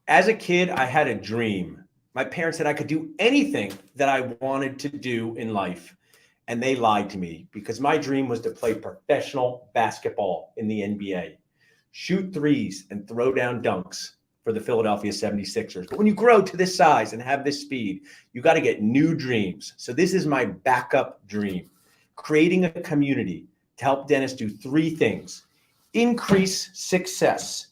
As a kid, I had a dream. My parents said I could do anything that I wanted to do in life. And they lied to me because my dream was to play professional basketball in the NBA, shoot threes and throw down dunks for the Philadelphia 76ers. But when you grow to this size and have this speed, you got to get new dreams. So this is my backup dream, creating a community to help dentists do three things: increase success,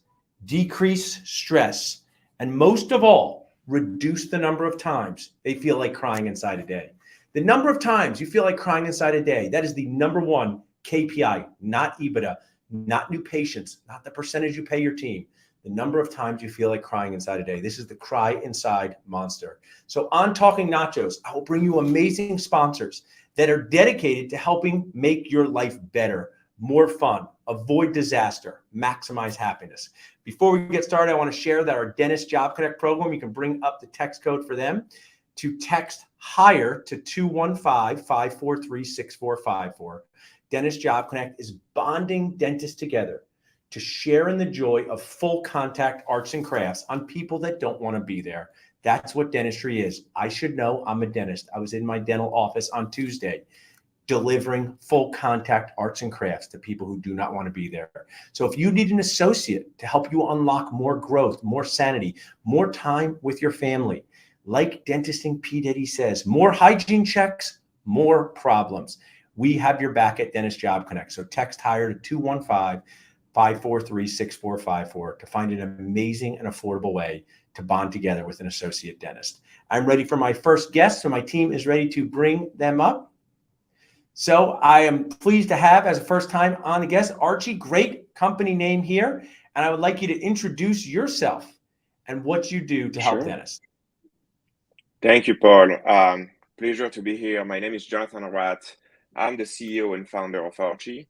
decrease stress, and most of all, reduce the number of times they feel like crying inside a day. The number of times you feel like crying inside a day, that is the number one KPI, not EBITDA, not new patients, not the percentage you pay your team. The number of times you feel like crying inside a day. This is the cry inside monster. So on Talking Nachos, I will bring you amazing sponsors that are dedicated to helping make your life better, more fun, avoid disaster, maximize happiness. Before we get started, I want to share that our Dentist Job Connect program, you can bring up the text code for them to text HIRE to 215-543-6454. Dentist Job Connect is bonding dentists together to share in the joy of full contact arts and crafts on people that don't want to be there. That's what dentistry is. I should know. I'm a dentist. I was in my dental office on Tuesday delivering full contact arts and crafts to people who do not want to be there. So if you need an associate to help you unlock more growth, more sanity, more time with your family, like Dentisting P. Diddy says, more hygiene checks, more problems. We have your back at Dentist Job Connect. So text HIRE to 215-543-6454 to find an amazing and affordable way to bond together with an associate dentist. I'm ready for my first guest, so my team is ready to bring them up. So I am pleased to have, as a first time on the guest, Archie, great company name here. And I would like you to introduce yourself and what you do to help dentists. Thank you, Paul. Pleasure to be here. My name is Jonathan Rath. I'm the CEO and founder of Archie.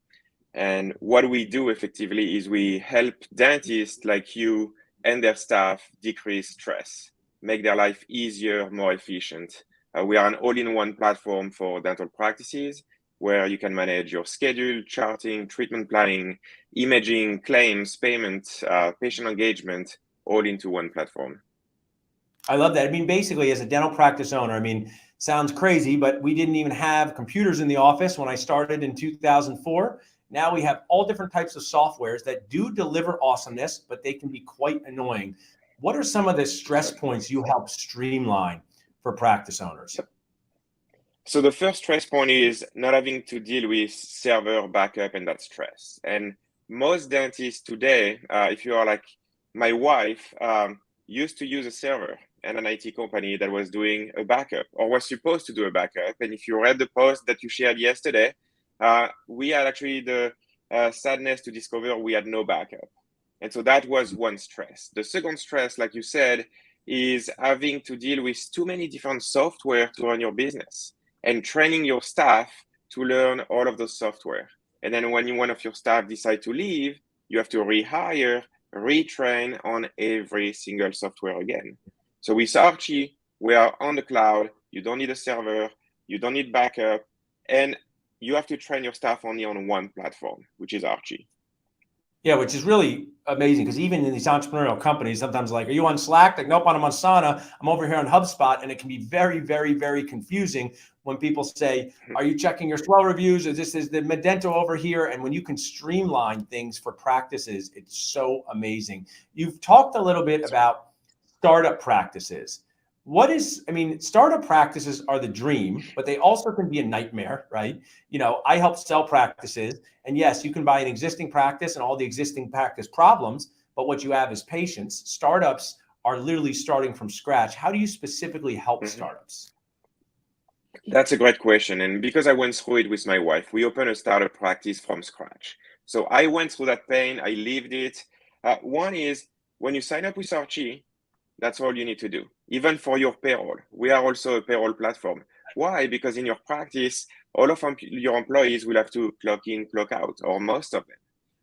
And what we do effectively is we help dentists like you and their staff decrease stress, make their life easier, more efficient. We are an all-in-one platform for dental practices where you can manage your schedule, charting, treatment planning, imaging, claims, payment, patient engagement, all into one platform. I love that. I mean, basically, as a dental practice owner, I mean, sounds crazy, but we didn't even have computers in the office when I started in 2004. Now we have all different types of softwares that do deliver awesomeness, but they can be quite annoying. What are some of the stress points you help streamline for practice owners? So the first stress point is not having to deal with server backup and that stress. And most dentists today, if you are like my wife, used to use a server and an IT company that was doing a backup or was supposed to do a backup. And if you read the post that you shared yesterday, we had actually the sadness to discover we had no backup. And so that was one stress. The second stress, like you said, is having to deal with too many different software to run your business and training your staff to learn all of those software. And then when one of your staff decide to leave, you have to rehire, retrain on every single software again. So with Archie, we are on the cloud. You don't need a server. You don't need backup. And you have to train your staff only on one platform, which is Archie. Yeah, which is really amazing because even in these entrepreneurial companies, sometimes like, are you on Slack? Like, nope, I'm on Asana. I'm over here on HubSpot. And it can be very, very, very confusing when people say, are you checking your slow reviews? Or this is the Medento over here. And when you can streamline things for practices, it's so amazing. You've talked a little bit about startup practices. Startup practices are the dream, but they also can be a nightmare, right? You know, I help sell practices, and yes, you can buy an existing practice and all the existing practice problems, but what you have is patience. Startups are literally starting from scratch. How do you specifically help startups? That's a great question. And because I went through it with my wife, we opened a startup practice from scratch. So I went through that pain. I lived it. One is when you sign up with Archie, that's all you need to do. Even for your payroll, we are also a payroll platform. Why? Because in your practice, all of your employees will have to clock in, clock out, or most of them.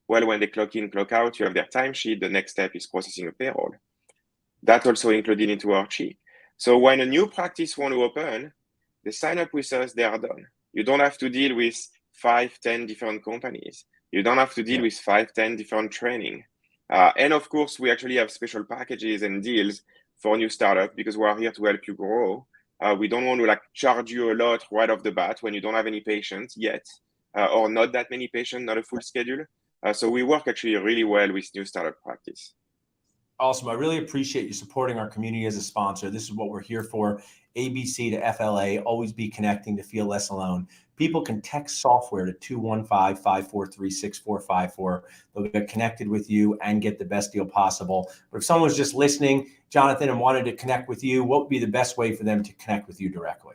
Well, when they clock in, clock out, you have their timesheet. The next step is processing a payroll. That's also included into Archie. So when a new practice want to open, they sign up with us, they are done. You don't have to deal with 5, 10 different companies. You don't have to deal with 5, 10 different training. And of course, we actually have special packages and deals for new startup because we are here to help you grow. We don't want to like charge you a lot right off the bat when you don't have any patients yet, or not that many patients, not a full schedule. So we work actually really well with new startup practice. Awesome. I really appreciate you supporting our community as a sponsor. This is what we're here for. ABC to FLA, always be connecting to feel less alone. People can text software to 215-543-6454. They'll get connected with you and get the best deal possible. But if someone was just listening, Jonathan, and wanted to connect with you, what would be the best way for them to connect with you directly?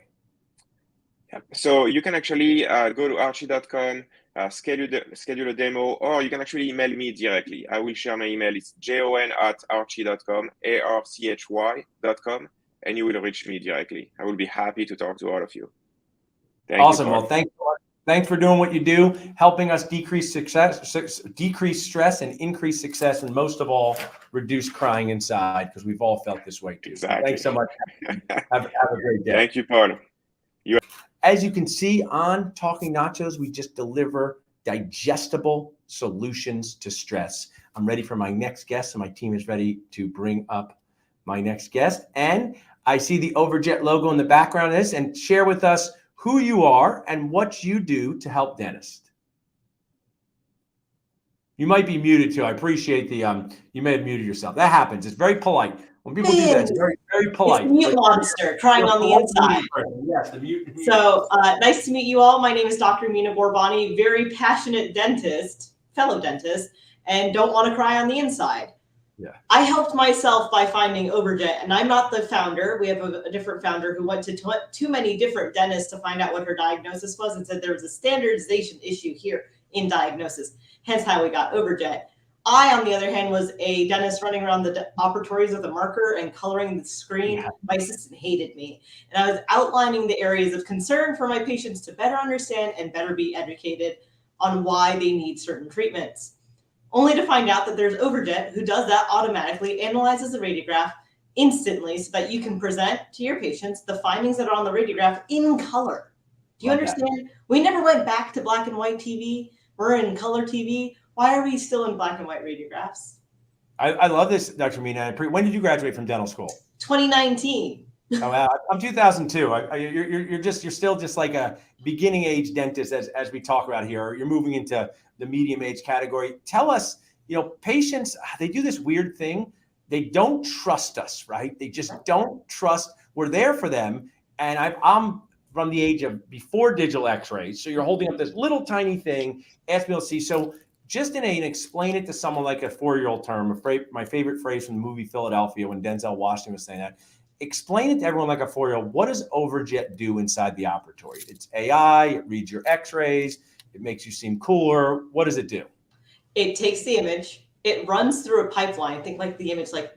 So you can actually go to archie.com, schedule a demo, or you can actually email me directly. I will share my email. It's jon@archie.com, archy.com, and you will reach me directly. I will be happy to talk to all of you. Awesome. Well, thanks for doing what you do, helping us decrease stress and increase success, and most of all, reduce crying inside, because we've all felt this way too. Exactly. Thanks so much. Have a great day. Thank you, Paul. As you can see on Talking Nachos, we just deliver digestible solutions to stress. I'm ready for my next guest, and my team is ready to bring up my next guest. And I see the Overjet logo in the background of this, and share with us who you are and what you do to help dentists. You might be muted too. I appreciate the you may have muted yourself. That happens. It's very polite. When people do that, it's very, very polite. It's the mute monster crying on the inside. Yes, the mute. So nice to meet you all. My name is Dr. Mina Borbani, very passionate dentist, fellow dentist, and don't want to cry on the inside. Yeah. I helped myself by finding Overjet, and I'm not the founder. We have a different founder who went to too many different dentists to find out what her diagnosis was and said there was a standardization issue here in diagnosis, hence how we got Overjet. I, on the other hand, was a dentist running around the operatories with a marker and coloring the screen. Yeah. My assistant hated me. And I was outlining the areas of concern for my patients to better understand and better be educated on why they need certain treatments. Only to find out that there's Overjet, who does that automatically, analyzes the radiograph instantly so that you can present to your patients the findings that are on the radiograph in color. Do you understand? We never went back to black and white TV. We're in color TV. Why are we still in black and white radiographs? I love this, Dr. Mina. When did you graduate from dental school? 2019. Oh, wow. I'm 2002. You're still just like a beginning age dentist as we talk about here. You're moving into the medium age category. Tell us, patients, they do this weird thing. They don't trust us, right? They just don't trust. We're there for them. And I'm from the age of before digital x-rays. So you're holding up this little tiny thing, ask me to see. So just explain it to someone like a 4-year-old term, my favorite phrase from the movie Philadelphia when Denzel Washington was saying that. Explain it to everyone like a 4-year-old. What does Overjet do inside the operatory? It's AI, it reads your x-rays, it makes you seem cooler. What does it do? It takes the image, it runs through a pipeline. Think like the image like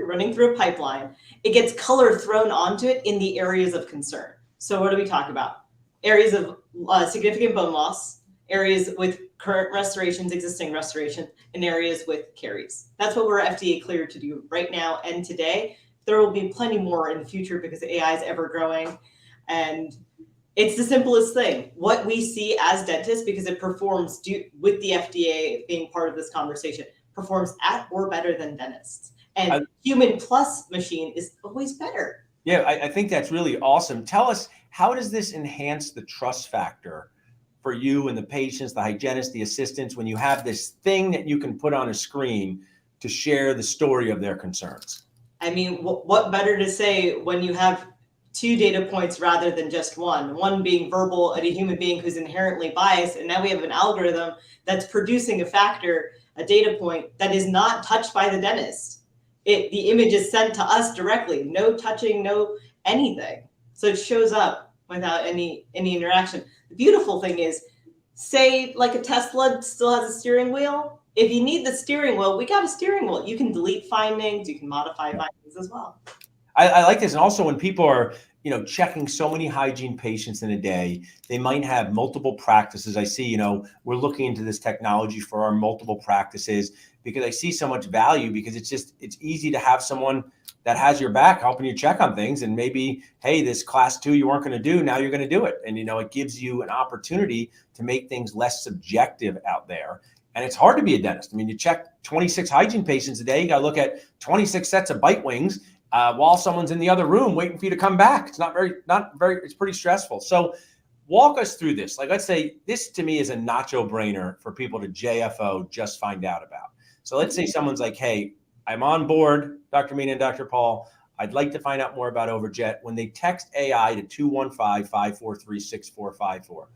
running through a pipeline. It gets color thrown onto it in the areas of concern. So what do we talk about? Areas of significant bone loss, areas with current restorations, existing restoration, and areas with caries. That's what we're FDA cleared to do right now and today. There will be plenty more in the future because AI is ever growing. And it's the simplest thing. What we see as dentists, because it performs with the FDA being part of this conversation, performs at or better than dentists. And human plus machine is always better. Yeah, I think that's really awesome. Tell us, how does this enhance the trust factor for you and the patients, the hygienists, the assistants, when you have this thing that you can put on a screen to share the story of their concerns? I mean, what better to say when you have 2 data points rather than just one being verbal and a human being who's inherently biased. And now we have an algorithm that's producing a data point that is not touched by the dentist. The image is sent to us directly, no touching, no anything. So it shows up without any interaction. The beautiful thing is, say like a Tesla still has a steering wheel. If you need the steering wheel, we got a steering wheel. You can delete findings, you can modify findings as well. I like this. And also when people are, checking so many hygiene patients in a day, they might have multiple practices. I see, we're looking into this technology for our multiple practices because I see so much value, because it's easy to have someone that has your back helping you check on things. And maybe, hey, this class 2 you weren't going to do, now you're going to do it. And, it gives you an opportunity to make things less subjective out there. And it's hard to be a dentist. I mean, you check 26 hygiene patients a day. You got to look at 26 sets of bite wings while someone's in the other room waiting for you to come back. It's not very, it's pretty stressful. So walk us through this. Like, let's say this to me is a Nacho brainer for people to JFO, just find out about. So let's say someone's like, hey, I'm on board, Dr. Mina and Dr. Paul. I'd like to find out more about Overjet. When they text AI to 215-543-6454,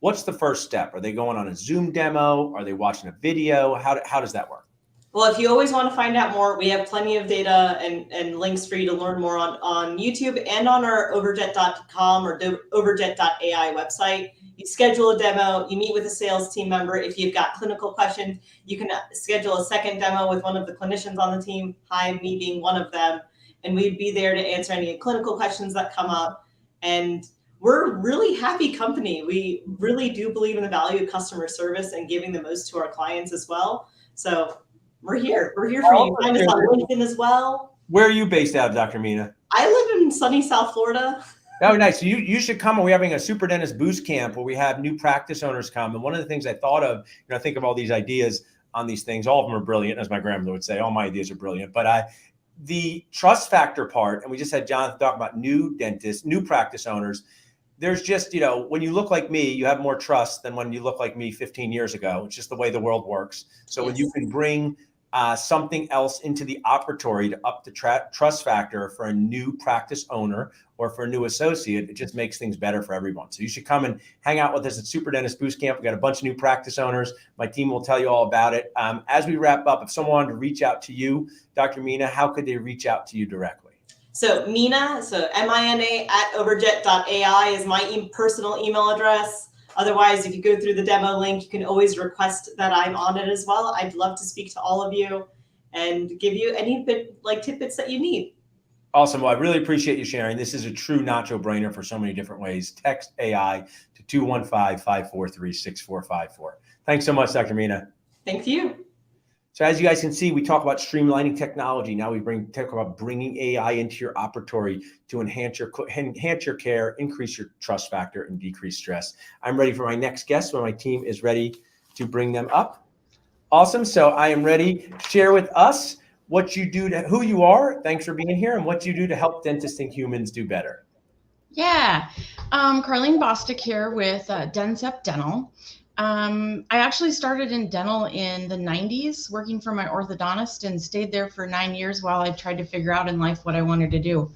what's the first step? Are they going on a Zoom demo? Are they watching a video? How does that work? Well, if you always want to find out more, we have plenty of data and links for you to learn more on YouTube and on our overjet.com or overjet.ai website. You schedule a demo, you meet with a sales team member. If you've got clinical questions, you can schedule a second demo with one of the clinicians on the team, me being one of them, and we'd be there to answer any clinical questions that come up. And we're a really happy company. We really do believe in the value of customer service and giving the most to our clients as well. So we're here. We're here for you. Find us on LinkedIn as well. Where are you based out of, Dr. Mina? I live in sunny South Florida. Oh, nice. So you should come. We're having a Super Dentist Boost Camp where we have new practice owners come. And one of the things I thought of, I think of all these ideas on these things. All of them are brilliant, as my grandmother would say. All my ideas are brilliant. But the trust factor part, and we just had Jonathan talk about new dentists, new practice owners. There's just, when you look like me, you have more trust than when you look like me 15 years ago. It's just the way the world works. So when you can bring something else into the operatory to up the trust factor for a new practice owner or for a new associate, it just makes things better for everyone. So you should come and hang out with us at Super Dentist Boost Camp. We got a bunch of new practice owners. My team will tell you all about it. As we wrap up, if someone wanted to reach out to you, Dr. Mina, how could they reach out to you directly? So Mina, Mina @overjet.ai is my personal email address. Otherwise, if you go through the demo link, you can always request that I'm on it as well. I'd love to speak to all of you and give you any tidbits that you need. Awesome. Well, I really appreciate you sharing. This is a true Nacho brainer for so many different ways. Text AI to 215-543-6454. Thanks so much, Dr. Mina. Thank you. So as you guys can see, we talk about streamlining technology. Now we talk about bringing AI into your operatory to enhance your care, increase your trust factor, and decrease stress. I'm ready for my next guest when my team is ready to bring them up. Awesome. So I am ready. Share with us what you do, who you are. Thanks for being here, and what you do to help dentists and humans do better. Yeah. Carlene Bostic here with Dencept Dental. I actually started in dental in the 90s, working for my orthodontist, and stayed there for 9 years while I tried to figure out in life what I wanted to do.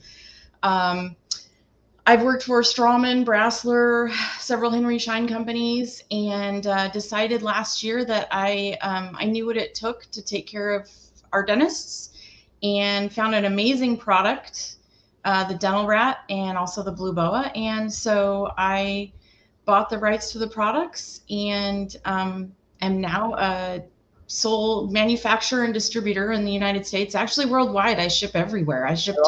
I've worked for Strawman, Brassler, several Henry Schein companies, and decided last year that I knew what it took to take care of our dentists, and found an amazing product, the Dental Rat and also the Blue Boa. And so I bought the rights to the products, and am now a sole manufacturer and distributor in the United States. Actually, worldwide. I ship everywhere. I shipped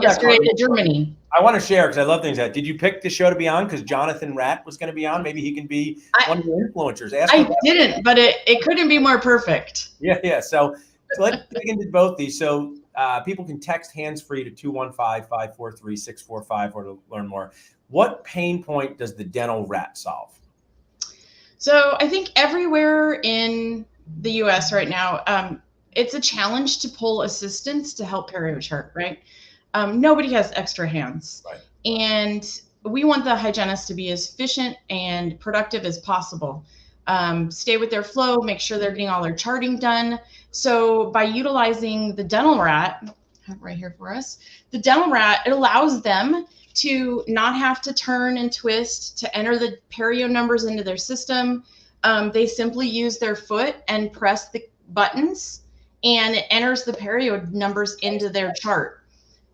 yesterday to Germany. I want to share because I love things. Did you pick the show to be on because Jonathan Rat was going to be on? Maybe he can be one of your influencers. I didn't, but it couldn't be more perfect. Yeah. So let's dig into both these. So people can text hands-free to 215-543-6454 to learn more. What pain point does the Dental Rat solve? So I think everywhere in the US right now, it's a challenge to pull assistants to help perio-chart, right? Nobody has extra hands. Right. And we want the hygienist to be as efficient and productive as possible. Stay with their flow, make sure they're getting all their charting done. So by utilizing the Dental Rat, I have it right here for us, the Dental Rat, it allows them to not have to turn and twist to enter the perio numbers into their system. They simply use their foot and press the buttons, and it enters the perio numbers into their chart.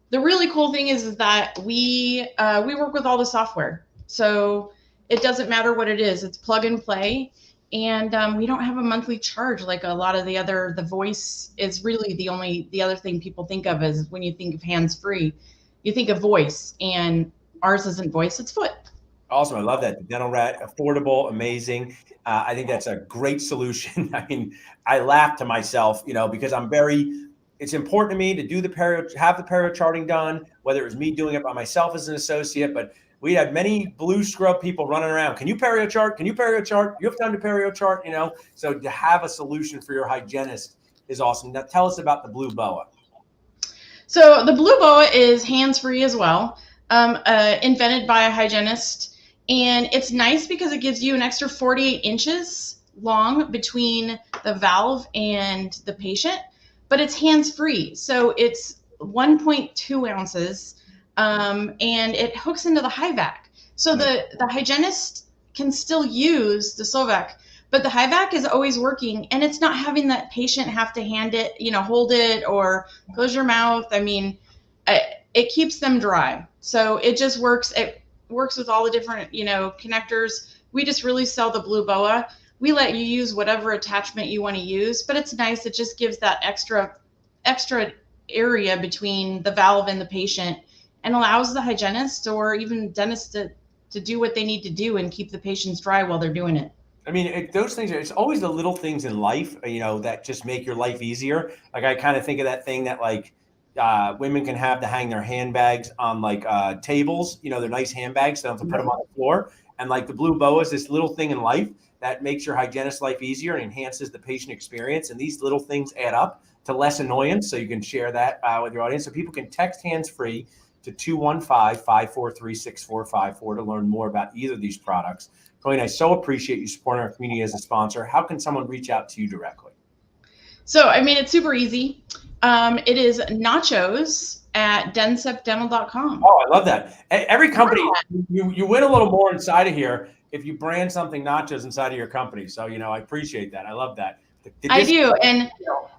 The really cool thing is that we work with all the software, so it doesn't matter what it is. It's plug and play, and we don't have a monthly charge like a lot of the other. The voice is really the other thing people think of is when you think of hands-free. You think of voice, and ours isn't voice, it's foot. Awesome. I love that. The Dental Rat, affordable, amazing. I think that's a great solution. I mean, I laugh to myself, because it's important to me to do have the perio charting done, whether it was me doing it by myself as an associate, but we had many blue scrub people running around. Can you perio chart? Can you perio chart? You have time to perio chart, you know? So to have a solution for your hygienist is awesome. Now tell us about the Blue Boa. So the Blue Boa is hands-free as well, invented by a hygienist. And it's nice because it gives you an extra 48 inches long between the valve and the patient, but it's hands-free. So it's 1.2 ounces, and it hooks into the HIVAC. So the hygienist can still use the Slovac, but the HIVAC is always working, and it's not having that patient have to hand it, hold it or close your mouth. I mean, it keeps them dry. So it just works. It works with all the different, connectors. We just really sell the Blue Boa. We let you use whatever attachment you want to use, but it's nice. It just gives that extra area between the valve and the patient and allows the hygienist or even dentist to do what they need to do and keep the patients dry while they're doing it. I mean, those things it's always the little things in life, that just make your life easier. Like I kind of think of that thing that like women can have to hang their handbags on like tables, they're nice handbags. They don't have to put them on the floor. And like the Blue Boa is this little thing in life that makes your hygienist's life easier and enhances the patient experience. And these little things add up to less annoyance. So you can share that with your audience. So people can text hands-free to 215-543-6454 to learn more about either of these products. Colleen, I so appreciate you supporting our community as a sponsor. How can someone reach out to you directly? So, it's super easy. It is Nachos at densepdental.com. Oh, I love that. Every company, you win a little more inside of here if you brand something Nachos inside of your company. So, I appreciate that. I love that. I do. And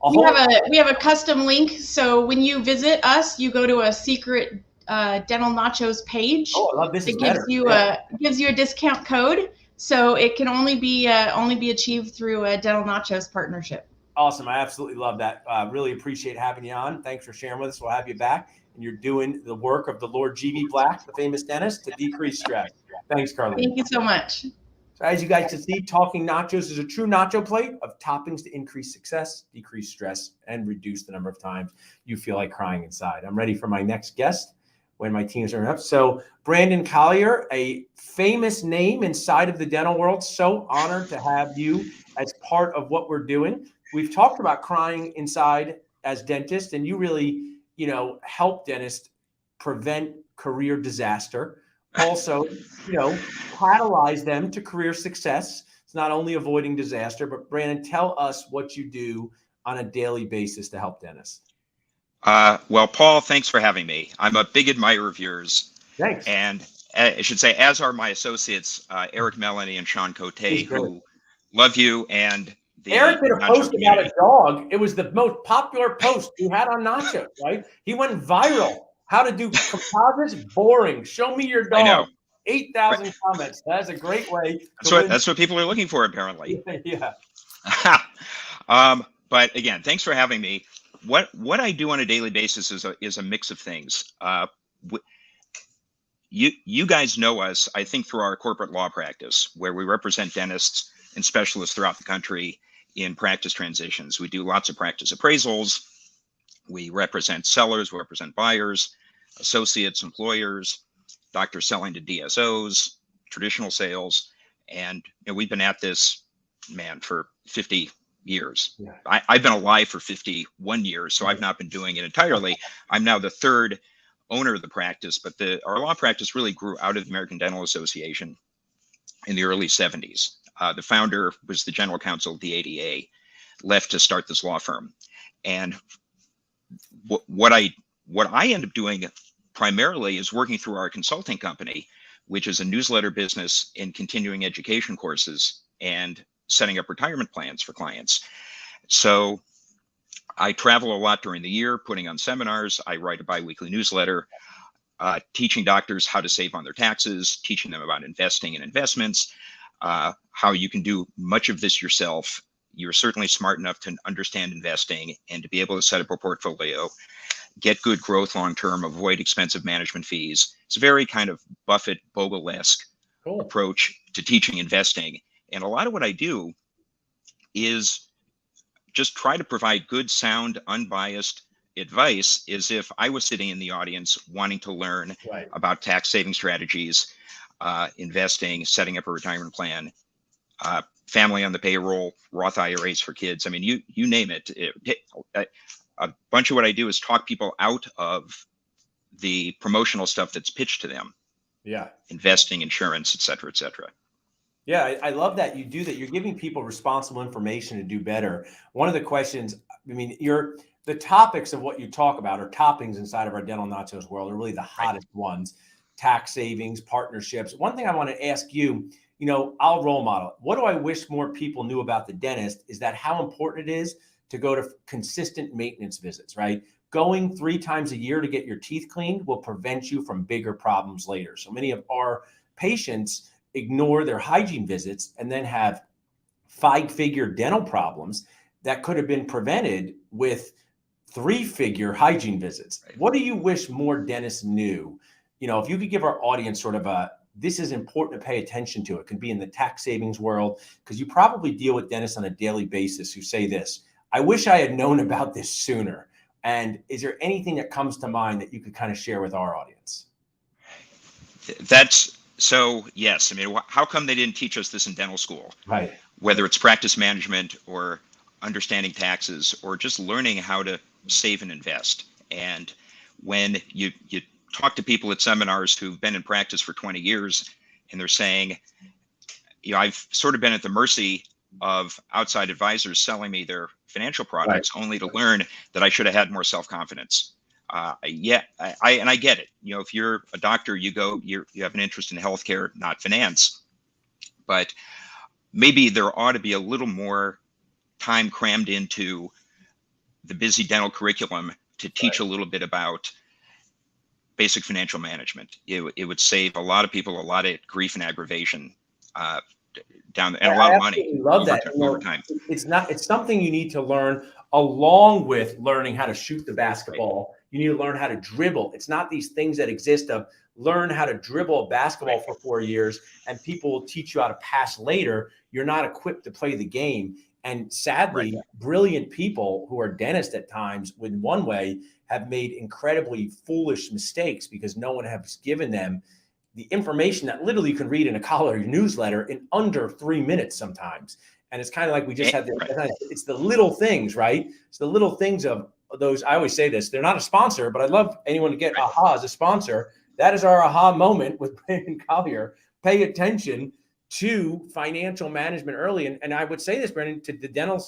we have a custom link. So when you visit us, you go to a secret Dental Nachos page. Oh, I love this. It gives you a discount code. So it can only be achieved through a Dental Nachos partnership. Awesome. I absolutely love that. Really appreciate having you on. Thanks for sharing with us. We'll have you back. And you're doing the work of the Lord G.V. Black, the famous dentist, to decrease stress. Thanks, Carlene. Thank you so much. So as you guys can see, Talking Nachos is a true nacho plate of toppings to increase success, decrease stress, and reduce the number of times you feel like crying inside. I'm ready for my next guest when my teams are up. So Brandon Collier, a famous name inside of the dental world. So honored to have you as part of what we're doing. We've talked about crying inside as dentists, and you really, help dentists prevent career disaster. Also, catalyze them to career success. It's not only avoiding disaster, but Brandon, tell us what you do on a daily basis to help dentists. Well, Paul, thanks for having me. I'm a big admirer of yours. Thanks. And I should say, as are my associates, Eric Melanie and Sean Cote, who love you. And Eric did a post about a dog. It was the most popular post you had on Nacho, right? He went viral. How to do composites? Boring. Show me your dog. I know. 8,000 comments. That's a great way. That's what people are looking for, apparently. Yeah. But again, thanks for having me. What I do on a daily basis is a mix of things. You guys know us, I think, through our corporate law practice, where we represent dentists and specialists throughout the country in practice transitions. We do lots of practice appraisals. We represent sellers, we represent buyers, associates, employers, doctors selling to DSOs, traditional sales. And we've been at this, for 50 years. Yeah. I've been alive for 51 years, so I've not been doing it entirely. I'm now the third owner of the practice, but our law practice really grew out of the American Dental Association in the early 70s. The founder was the general counsel of the ADA, left to start this law firm. And what I end up doing primarily is working through our consulting company, which is a newsletter business in continuing education courses and setting up retirement plans for clients. So I travel a lot during the year, putting on seminars. I write a biweekly newsletter, teaching doctors how to save on their taxes, teaching them about investing and investments, how you can do much of this yourself. You're certainly smart enough to understand investing and to be able to set up a portfolio, get good growth long-term, avoid expensive management fees. It's a very kind of Buffett, Bogle-esque approach to teaching investing. And a lot of what I do is just try to provide good, sound, unbiased advice is if I was sitting in the audience wanting to learn Right. about tax saving strategies, investing, setting up a retirement plan, family on the payroll, Roth IRAs for kids. I mean, you name it. A bunch of what I do is talk people out of the promotional stuff that's pitched to them. Yeah. Investing, insurance, et cetera, et cetera. Yeah, I love that you do that. You're giving people responsible information to do better. One of the questions, I mean, the topics of what you talk about are toppings inside of our Dental Nachos world are really the hottest ones. Tax savings, partnerships. One thing I want to ask you, I'll role model. What do I wish more people knew about the dentist is that how important it is to go to consistent maintenance visits, right? Going 3 times a year to get your teeth cleaned will prevent you from bigger problems later. So many of our patients ignore their hygiene visits and then have 5-figure dental problems that could have been prevented with 3-figure hygiene visits. Right. What do you wish more dentists knew? If you could give our audience sort of this is important to pay attention to. It can be in the tax savings world, because you probably deal with dentists on a daily basis who say this, I wish I had known about this sooner. And is there anything that comes to mind that you could kind of share with our audience? So yes, I mean, how come they didn't teach us this in dental school? Right. Whether it's practice management or understanding taxes or just learning how to save and invest. And when you talk to people at seminars who've been in practice for 20 years and they're saying, I've sort of been at the mercy of outside advisors selling me their financial products, only to learn that I should have had more self-confidence. I get it. If you're a doctor, you have an interest in healthcare, not finance, but maybe there ought to be a little more time crammed into the busy dental curriculum to teach a little bit about basic financial management. It would save a lot of people a lot of grief and aggravation down and a lot of money. Love that. Over time. It's something you need to learn along with learning how to shoot the basketball. You need to learn how to dribble. It's not these things that exist of learn how to dribble a basketball for 4 years and people will teach you how to pass later. You're not equipped to play the game. And sadly, brilliant people who are dentists at times, in one way, have made incredibly foolish mistakes because no one has given them the information that literally you can read in a collar newsletter in under 3 minutes sometimes. And it's kind of like we just had it's the little things, right? It's the little things of those. I always say this, they're not a sponsor, but I'd love anyone to get AHA as a sponsor. That is our AHA moment with Brandon Collier. Pay attention to financial management early. And I would say this, Brandon, to the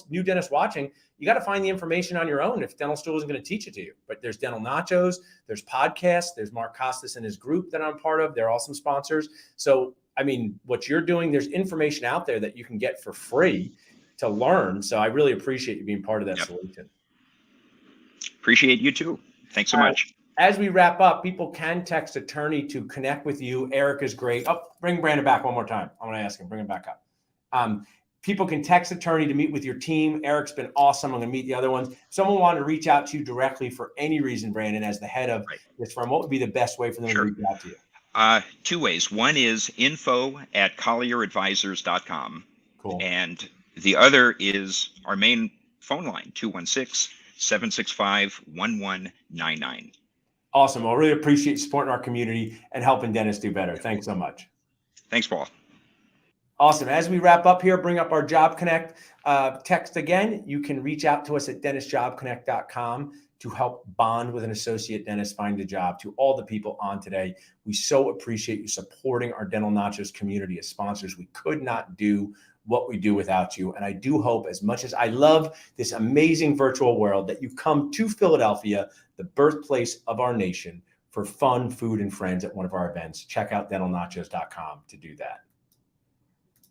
new dentists watching, you got to find the information on your own if dental school isn't going to teach it to you. But there's Dental Nachos, there's podcasts, there's Mark Costas and his group that I'm part of. They're awesome sponsors. So, I mean, what you're doing, there's information out there that you can get for free to learn. So I really appreciate you being part of that solution. Appreciate you too. Thanks so much. As we wrap up, people can text attorney to connect with you. Eric is great. Oh, bring Brandon back one more time. I'm going to ask him, bring him back up. People can text attorney to meet with your team. Eric's been awesome. I'm going to meet the other ones. If someone wanted to reach out to you directly for any reason, Brandon, as the head of this firm, what would be the best way for them to reach out to you? 2 ways. One is info@collieradvisors.com. Cool. And the other is our main phone line, 216-765-1199. Awesome. Well, I really appreciate supporting our community and helping dentists do better. Thanks so much. Thanks, Paul. Awesome. As we wrap up here, bring up our Job Connect text again. You can reach out to us at dentistjobconnect.com to help bond with an associate dentist find a job. To all the people on today, we so appreciate you supporting our Dental Nachos community as sponsors. We could not do what we do without you. And I do hope, as much as I love this amazing virtual world, that you come to Philadelphia, the birthplace of our nation, for fun, food, and friends at one of our events. Check out dentalnachos.com to do that.